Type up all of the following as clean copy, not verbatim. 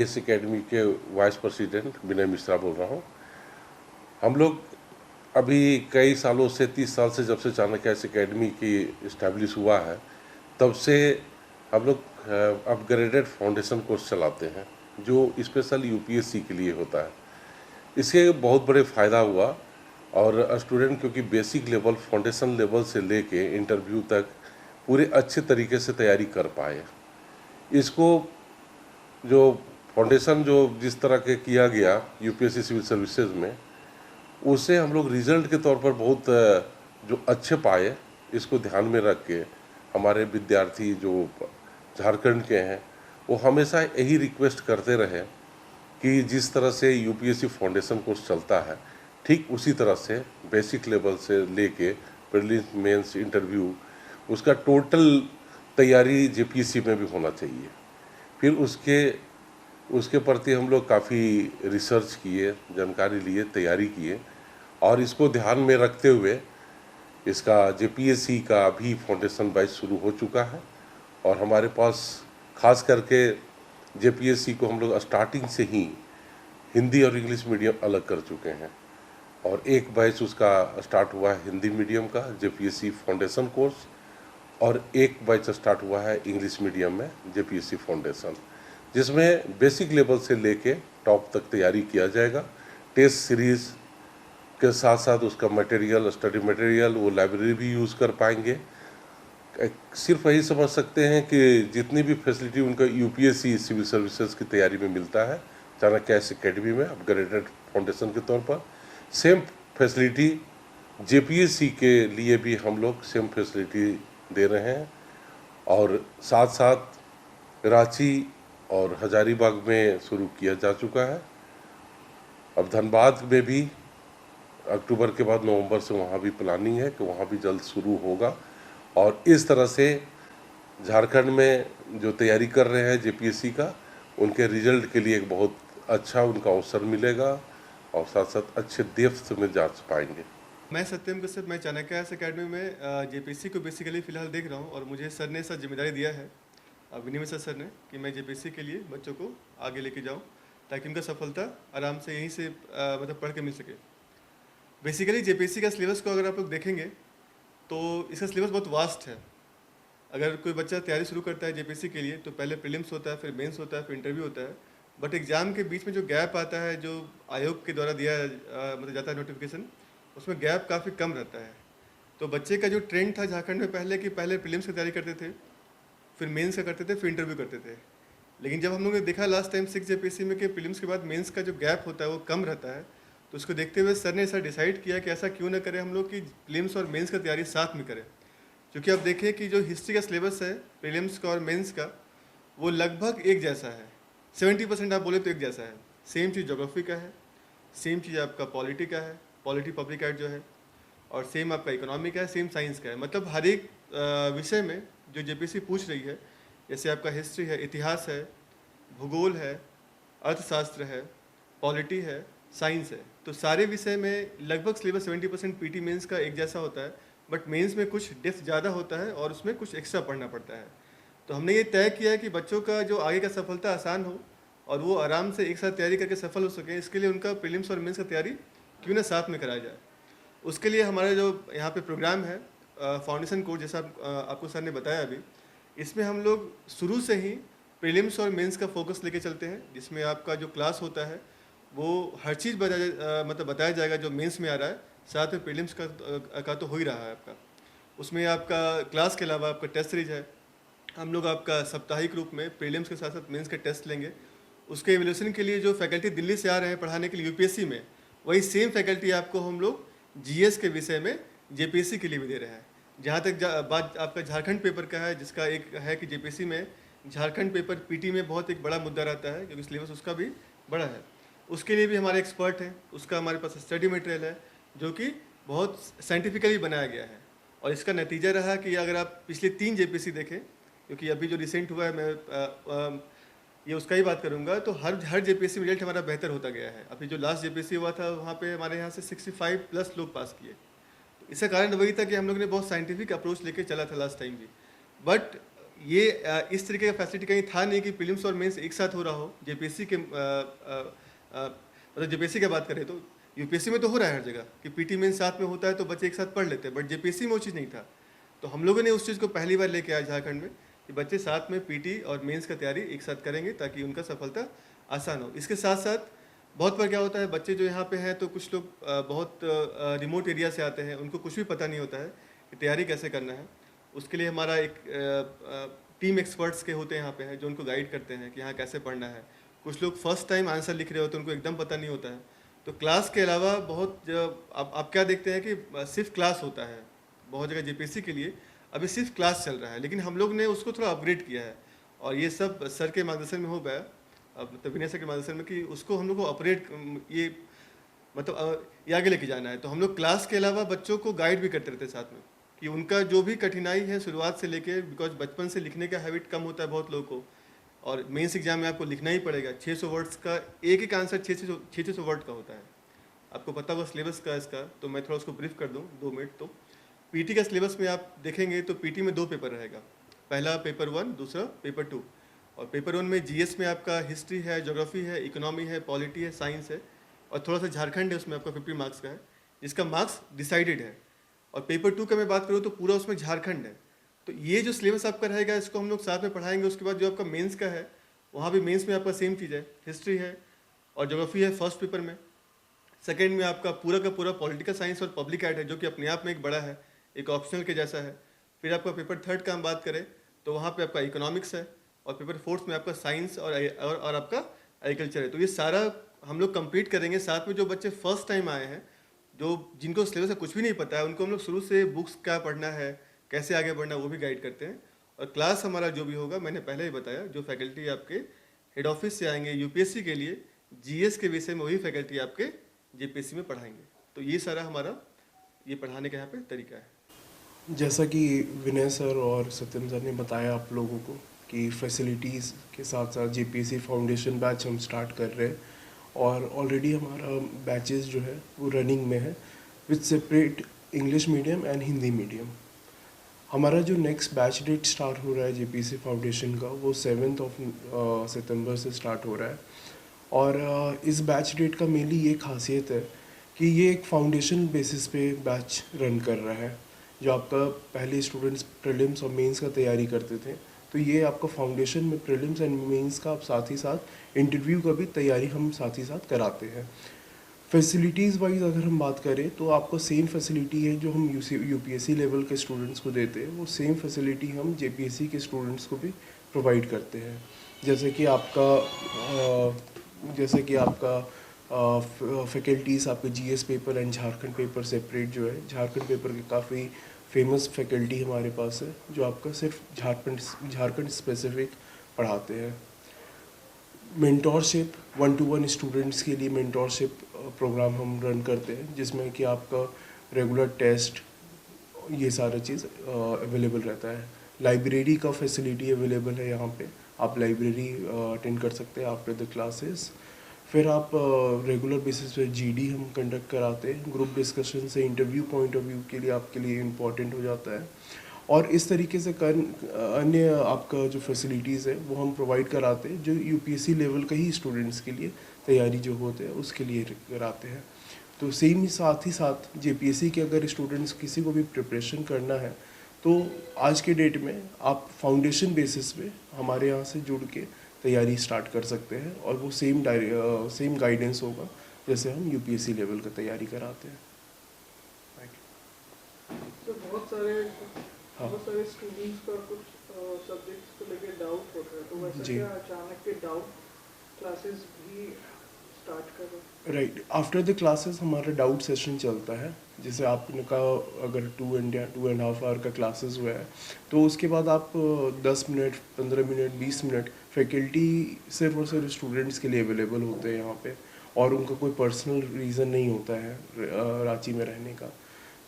इस एकेडमी के vice president विनय मिश्रा बोल रहा हूँ। हम लोग अभी कई सालों से 30 साल से जब से चाणक्य एकेडमी की इस्टेब्लिश हुआ है तब से हम लोग अपग्रेडेड फाउंडेशन कोर्स चलाते हैं जो स्पेशल यूपीएससी के लिए होता है। इससे बहुत बड़े फ़ायदा हुआ और स्टूडेंट क्योंकि बेसिक लेवल फाउंडेशन लेवल से लेके इंटरव्यू तक पूरे अच्छे तरीके से तैयारी कर पाए। इसको जो फाउंडेशन जो जिस तरह के किया गया यूपीएससी सिविल सर्विसेज में, उससे हम लोग रिजल्ट के तौर पर बहुत जो अच्छे पाए। इसको ध्यान में रख के हमारे विद्यार्थी जो झारखंड के हैं वो हमेशा यही रिक्वेस्ट करते रहे कि जिस तरह से यूपीएससी फाउंडेशन कोर्स चलता है ठीक उसी तरह से बेसिक लेवल से लेके प्रीलिम्स मेंस इंटरव्यू उसका टोटल तैयारी जेपीएससी में भी होना चाहिए। फिर उसके प्रति हम लोग काफ़ी रिसर्च किए, जानकारी लिए, तैयारी किए और इसको ध्यान में रखते हुए इसका जेपीएससी का भी फाउंडेशन बैच शुरू हो चुका है। और हमारे पास खास करके जेपीएससी को हम लोग स्टार्टिंग से ही हिंदी और इंग्लिश मीडियम अलग कर चुके हैं और एक बैच उसका स्टार्ट हुआ है हिंदी मीडियम का जेपीएससी फाउंडेशन कोर्स और एक बैच स्टार्ट हुआ है इंग्लिश मीडियम में जेपीएससी फाउंडेशन, जिसमें बेसिक लेवल से लेके टॉप तक तैयारी किया जाएगा। टेस्ट सीरीज़ के साथ साथ उसका मटेरियल, स्टडी मटेरियल, वो लाइब्रेरी भी यूज़ कर पाएंगे। सिर्फ यही समझ सकते हैं कि जितनी भी फैसिलिटी उनका यूपीएससी सिविल सर्विसेज की तैयारी में मिलता है चाणक्य एकेडमी में अपग्रेडेड फाउंडेशन के तौर पर, सेम फैसिलिटी जेपीएससी के लिए भी हम लोग सेम फैसिलिटी दे रहे हैं। और साथ साथ रांची और हजारीबाग में शुरू किया जा चुका है। अब धनबाद में भी अक्टूबर के बाद नवंबर से वहाँ भी प्लानिंग है कि वहाँ भी जल्द शुरू होगा। और इस तरह से झारखंड में जो तैयारी कर रहे हैं जेपीएससी का, उनके रिजल्ट के लिए एक बहुत अच्छा उनका अवसर मिलेगा और साथ साथ अच्छे डेप्थ में जांच पाएंगे। मैं सत्यम कश्यप, मैं चाणक्य एकेडमी में जेपीएससी को बेसिकली फ़िलहाल देख रहा हूँ और मुझे सर ने ऐसा जिम्मेदारी दिया है विनय मिश्रा सर ने कि मैं जेपीएससी के लिए बच्चों को आगे लेके जाऊँ ताकि उनका सफलता आराम से यहीं से मतलब पढ़ के मिल सके। बेसिकली जेपीएससी का सिलेबस को अगर आप लोग देखेंगे तो इसका सिलेबस बहुत वास्ट है। अगर कोई बच्चा तैयारी शुरू करता है जेपीएससी के लिए तो पहले प्रीलिम्स होता है, फिर मेंस होता है, फिर इंटरव्यू होता है। बट एग्ज़ाम के बीच में जो गैप आता है, जो आयोग के द्वारा दिया मतलब जाता है नोटिफिकेशन, उसमें गैप काफ़ी कम रहता है। तो बच्चे का जो ट्रेंड था झारखंड में पहले कि पहले प्रीलिम्स की तैयारी करते थे, फिर मेंस का करते थे, फिर इंटरव्यू करते थे। लेकिन जब हम लोगों ने देखा लास्ट टाइम 6 जेपीएससी में कि प्रीलिम्स के बाद मेंस का जो गैप होता है वो कम रहता है, तो उसको देखते हुए सर ने ऐसा डिसाइड किया कि ऐसा क्यों ना करें हम लोग कि प्रीलिम्स और मेंस का तैयारी साथ में करें। क्योंकि आप देखें कि जो हिस्ट्री का सिलेबस है प्रीलिम्स का और मेंस का, वो लगभग एक जैसा है। 70% आप बोले तो एक जैसा है। सेम चीज़ ज्योग्राफी का है, सेम चीज़ आपका पॉलिटी का है, पॉलिटी पब्लिक एड जो है, और सेम आपका इकोनॉमी का है, सेम साइंस का है। मतलब हर एक विषय में जो जेपीएससी पूछ रही है, जैसे आपका हिस्ट्री है, इतिहास है, भूगोल है, अर्थशास्त्र है, पॉलिटी है, साइंस है, तो सारे विषय में लगभग सिलेबस 70% पीटी मेंस का एक जैसा होता है। बट मेंस में कुछ डेप्थ ज़्यादा होता है और उसमें कुछ एक्स्ट्रा पढ़ना पड़ता है। तो हमने ये तय किया है कि बच्चों का जो आगे का सफलता आसान हो और वो आराम से एक साथ तैयारी करके सफल हो सके, इसके लिए उनका प्रीलिम्स और मेंस का तैयारी क्यों ना साथ में कराया जाए। उसके लिए हमारा जो यहाँ पे प्रोग्राम है फाउंडेशन कोर्स, जैसा आपको सर ने बताया अभी, इसमें हम लोग शुरू से ही प्रीलिम्स और मेंस का फोकस लेके चलते हैं, जिसमें आपका जो क्लास होता है वो हर चीज़ मतलब बताया जाएगा जो मेंस में आ रहा है, साथ में प्रीलिम्स का तो हो ही रहा है आपका। उसमें आपका क्लास के अलावा आपका टेस्ट सीरीज है। हम लोग आपका साप्ताहिक रूप में प्रीलिम्स के साथ साथ मेंस के टेस्ट लेंगे। उसके एवल्यूशन के लिए जो फैकल्टी दिल्ली से आ रहे हैं पढ़ाने के लिए यूपीएससी में, वही सेम फैकल्टी आपको हम लोग जीएस के विषय में जेपीएससी के लिए भी दे रहे हैं। जहाँ तक बात आपका झारखंड पेपर का है, जिसका एक है कि जेपीएससी में झारखंड पेपर पीटी में बहुत एक बड़ा मुद्दा रहता है क्योंकि सिलेबस उसका भी बड़ा है। उसके लिए भी हमारे एक्सपर्ट हैं, उसका हमारे पास स्टडी मटेरियल है जो कि बहुत साइंटिफिकली बनाया गया है। और इसका नतीजा रहा कि अगर आप पिछले 3 जेपीएससी देखें, क्योंकि अभी जो रिसेंट हुआ है मैं ये उसका ही बात करूंगा, तो हर जेपीएससी रिजल्ट हमारा बेहतर होता गया है। अभी जो लास्ट जेपीएससी हुआ था वहाँ पे हमारे यहाँ से 65+ लोग पास किए। तो इसका कारण वही था कि हम लोग ने बहुत साइंटिफिक अप्रोच लेके चला था लास्ट टाइम भी। बट इस तरीके का फैसिलिटी कहीं था नहीं कि प्रीलिम्स और मेंस एक साथ हो रहा हो। जेपीएससी के मतलब जेपीएससी की बात करें तो यूपीएससी में तो हो रहा है हर जगह कि पीटी मेंस साथ में होता है तो बच्चे एक साथ पढ़ लेते हैं, बट जेपीएससी में वो चीज़ नहीं था। तो हम लोगों ने उस चीज़ को पहली बार लेके आया झारखंड में कि बच्चे साथ में पीटी और मेंस का तैयारी एक साथ करेंगे ताकि उनका सफलता आसान हो। इसके साथ साथ बहुत बार क्या होता है, बच्चे जो यहाँ पे हैं तो कुछ लोग बहुत रिमोट एरिया से आते हैं, उनको कुछ भी पता नहीं होता है कि तैयारी कैसे करना है। उसके लिए हमारा एक टीम एक्सपर्ट्स के होते हैं यहाँ पे हैं जो उनको गाइड करते हैं कि यहाँ कैसे पढ़ना है। कुछ लोग फर्स्ट टाइम आंसर लिख रहे होते हैं, उनको एकदम पता नहीं होता है। तो क्लास के अलावा आप क्या देखते हैं कि सिर्फ क्लास होता है बहुत जगह जेपीएससी के लिए। अभी सिर्फ क्लास चल रहा है, लेकिन हम लोग ने उसको थोड़ा अपग्रेड किया है और ये सब सर के मार्गदर्शन में हो गया, मतलब विनय सर के मार्गदर्शन में, कि उसको हम लोग को अपग्रेड ये मतलब ये आगे लेके जाना है। तो हम लोग क्लास के अलावा बच्चों को गाइड भी करते रहते हैं साथ में कि उनका जो भी कठिनाई है शुरुआत से लेके, बिकॉज बचपन से लिखने का हैबिट कम होता है बहुत लोगों को, और मेंस एग्जाम में आपको लिखना ही पड़ेगा। 600 वर्ड्स का एक एक आंसर 600 वर्ड का होता है। आपको पता होगा सिलेबस का इसका, तो मैं थोड़ा उसको ब्रीफ कर दूँ 2 मिनट। तो पीटी का सिलेबस में आप देखेंगे तो पीटी में 2 पेपर रहेगा, पहला पेपर 1, दूसरा पेपर 2। और पेपर 1 में जीएस में आपका हिस्ट्री है, ज्योग्राफी है, इकोनॉमी है, पॉलिटी है, साइंस है, और थोड़ा सा झारखंड है, उसमें आपका 50 मार्क्स का है जिसका मार्क्स डिसाइडेड है। और पेपर 2 का मैं बात करूँ तो पूरा उसमें झारखंड है। तो ये जो सिलेबस आपका रहेगा इसको हम लोग साथ में पढ़ाएंगे। उसके बाद जो आपका मेंस का है वहाँ भी मेंस में आपका सेम चीज़ है, हिस्ट्री है और ज्योग्राफी है फर्स्ट पेपर में। सेकेंड में आपका पूरा का पूरा पॉलिटिकल साइंस और पब्लिक एड है जो कि अपने आप में एक बड़ा है, एक ऑप्शनल के जैसा है। फिर आपका पेपर 3 का हम बात करें तो वहाँ पे आपका इकोनॉमिक्स है, और पेपर 4 में आपका साइंस और आपका एग्रीकल्चर है। तो ये सारा हम लोग कंप्लीट करेंगे। साथ में जो बच्चे फर्स्ट टाइम आए हैं, जो जिनको सिलेबस का कुछ भी नहीं पता है, उनको हम लोग शुरू से बुक्स क्या पढ़ना है, कैसे आगे बढ़ना है, वो भी गाइड करते हैं। और क्लास हमारा जो भी होगा, मैंने पहले ही बताया, जो फैकल्टी आपके हेड ऑफिस से आएंगे यूपीएससी के लिए जीएस के विषय में, वही फैकल्टी आपके जेपीएससी में पढ़ाएंगे। तो ये सारा हमारा ये पढ़ाने का यहाँ पे तरीका है। जैसा कि विनय सर और सत्यम सर ने बताया आप लोगों को कि फैसिलिटीज़ के साथ साथ जेपीएससी फाउंडेशन बैच हम स्टार्ट कर रहे हैं, और ऑलरेडी हमारा बैचेस जो है वो रनिंग में है with separate English medium and Hindi medium. हमारा जो नेक्स्ट बैच डेट स्टार्ट हो रहा है जेपीएससी फाउंडेशन का, वो 7 सितंबर से स्टार्ट हो रहा है। और इस बैच डेट का मेनली ये खासियत है कि ये एक फाउंडेशन बेसिस पे बैच रन कर रहा है। जो आपका पहले स्टूडेंट्स प्रीलिम्स और मेंस का तैयारी करते थे, तो ये आपका फाउंडेशन में प्रीलिम्स एंड मेंस का आप साथ ही साथ इंटरव्यू का भी तैयारी हम साथ ही साथ कराते हैं। फैसिलिटीज़ वाइज अगर हम बात करें तो आपको सेम फैसिलिटी है जो हम यूपीएससी लेवल के स्टूडेंट्स को देते हैं, वो सेम फैसिलिटी हम जेपीएससी के स्टूडेंट्स को भी प्रोवाइड करते हैं। जैसे कि आपका फैकल्टीज़ आपके GS paper and Jharkhand paper separate जो है, झारखंड पेपर के काफ़ी फेमस फैकल्टी हमारे पास है जो आपका सिर्फ झारखंड स्पेसिफिक पढ़ाते हैं। मेंटोरशिप 1-to-1 स्टूडेंट्स के लिए मेंटोरशिप प्रोग्राम हम रन करते हैं, जिसमें कि आपका रेगुलर टेस्ट ये सारा चीज़ अवेलेबल रहता है। लाइब्रेरी का फैसिलिटी अवेलेबल है यहाँ पे, आप लाइब्रेरी अटेंड कर सकते हैं आफ्टर द क्लासेस। फिर आप रेगुलर बेसिस पे जीडी हम कंडक्ट कराते हैं, ग्रुप डिस्कशन से इंटरव्यू पॉइंट ऑफ व्यू के लिए आपके लिए इम्पॉर्टेंट हो जाता है। और इस तरीके से अन्य आपका जो फैसिलिटीज़ है वो हम प्रोवाइड कराते हैं जो यूपीएससी लेवल का ही स्टूडेंट्स के लिए तैयारी जो होते हैं उसके लिए कराते हैं। तो सेम ही साथ जेपीएससी के अगर स्टूडेंट्स किसी को भी प्रिपरेशन करना है तो आज के डेट में आप फाउंडेशन बेसिस पे हमारे यहाँ से जुड़ के तैयारी स्टार्ट कर सकते हैं, और वो सेम गाइडेंस होगा जैसे हम यूपीएससी लेवल का तैयारी कराते हैं। तो बहुत सारे स्टूडेंट्स का कुछ सब्जेक्ट्स को लेके डाउट होता है, तो वैसे क्या अचानक के डाउट क्लासेस भी स्टार्ट कर रहे हैं? राइट, आफ्टर द क्लासेस हमारा डाउट सेशन चलता है। जैसे आपने कहा अगर 2.5 आवर का क्लासेस हुआ है तो उसके बाद आप 10 मिनट 15 मिनट 20 मिनट फैकल्टी सिर्फ और सिर्फ स्टूडेंट्स के लिए अवेलेबल होते हैं यहाँ पे, और उनका कोई पर्सनल रीज़न नहीं होता है रांची में रहने का।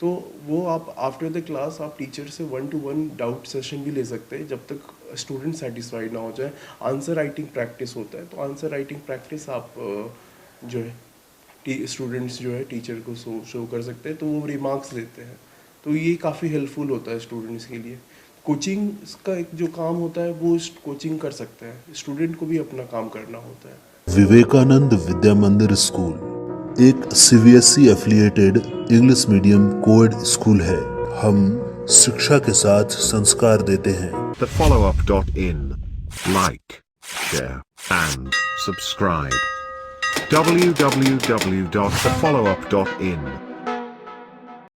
तो वो आप आफ्टर द क्लास आप टीचर से 1-to-1 डाउट सेशन भी ले सकते हैं जब तक स्टूडेंट सेटिस्फाइड ना हो जाए। आंसर राइटिंग प्रैक्टिस होता है, तो आंसर राइटिंग प्रैक्टिस आप जो है स्टूडेंट्स जो है टीचर को शो कर सकते हैं, तो वो रिमार्क्स देते हैं, तो ये काफ़ी हेल्पफुल होता है स्टूडेंट्स के लिए। कोचिंग का एक जो काम होता है वो कोचिंग कर सकते हैं, स्टूडेंट को भी अपना काम करना होता है। विवेकानंद विद्या मंदिर स्कूल एक CBSE affiliated English medium coed school है। हम शिक्षा के साथ संस्कार देते हैं। thefollowup.in. Like, share, and subscribe. www.thefollowup.in